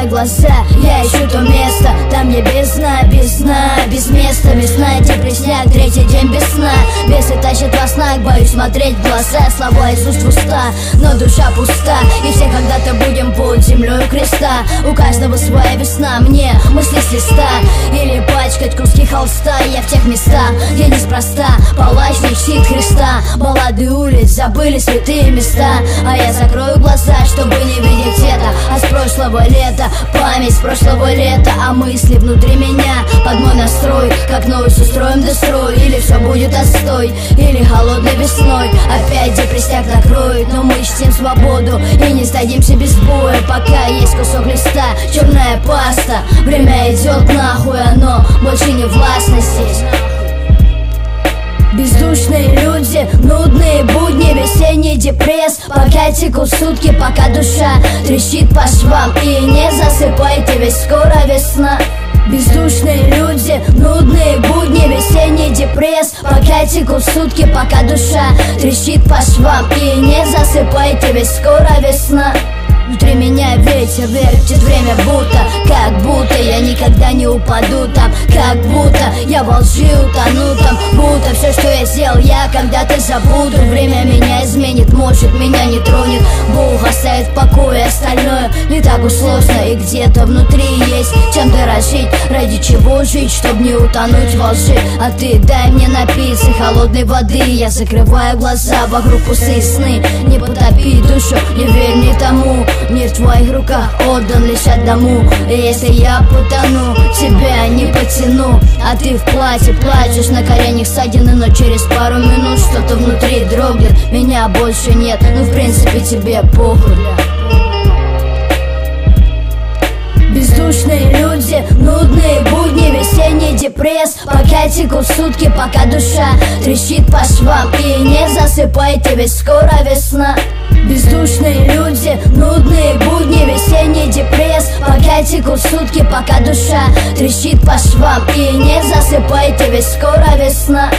глаза, я ищу то место, там где без дна, без дна, без места. Весна, депресняк, третий день без сна. Бесы тащат во снах, боюсь смотреть в глаза. Слова из уст в уста, но душа пуста. И все когда-то будем под землей у креста. У каждого своя весна, мне мысли с листа или пачкать куски холста. Я в тех местах, где неспроста палач щит Христа. Баллады улиц, забыли святые места. А я закрою глаза, чтобы не видеть это. А с прошлого лета, память с прошлого лета. А мысли внутри меня, под мой настрой. Как новость устроим дестрой. Или все будет отстой, или холодной весной опять депрессняк накроет. Но мы чтим свободу и не сдадимся без боя. Пока есть кусок листа, черная паста. Время идет нахуй, оно больше не властно здесь. Бездушные люди, нудные будни, весенний депресс. Пока текут сутки, пока душа трещит по швам. И не засыпайте, ведь скоро весна. Бездушные люди, нудные будни, весенний депресс. Пока текут сутки, пока душа трещит по швам. И не засыпайте, ведь скоро весна. Внутри меня ветер вертит время, как будто я никогда не упаду там. Как будто я во лжи утону там. Будто все, что я сделал, я когда-то забуду. Время меня изменит, может меня не тронет. Бог оставит в покое, остальное не так уж сложно. И где-то внутри есть чем дорожить. Ради чего жить, чтоб не утонуть во лжи. А ты дай мне напиться холодной воды. Я закрываю глаза, вокруг пустые сны. Не потопи душу, не верь ни тому. Мир в твоих руках отдан лишь одному. И если я потону, тебя не потяну. А ты в платье плачешь на коленях ссадины. Но через пару минут что-то внутри дрогнет. Меня больше нет, ну в принципе тебе похуй. Бездушные люди, нудные будни, весенний депресс. Пока текут сутки, пока душа трещит по швам. И не засыпайте, ведь скоро весна. Бездушные люди, нудные будни, весенний депресс. Пока текут сутки, пока душа трещит по швам. И не засыпайте, ведь скоро весна.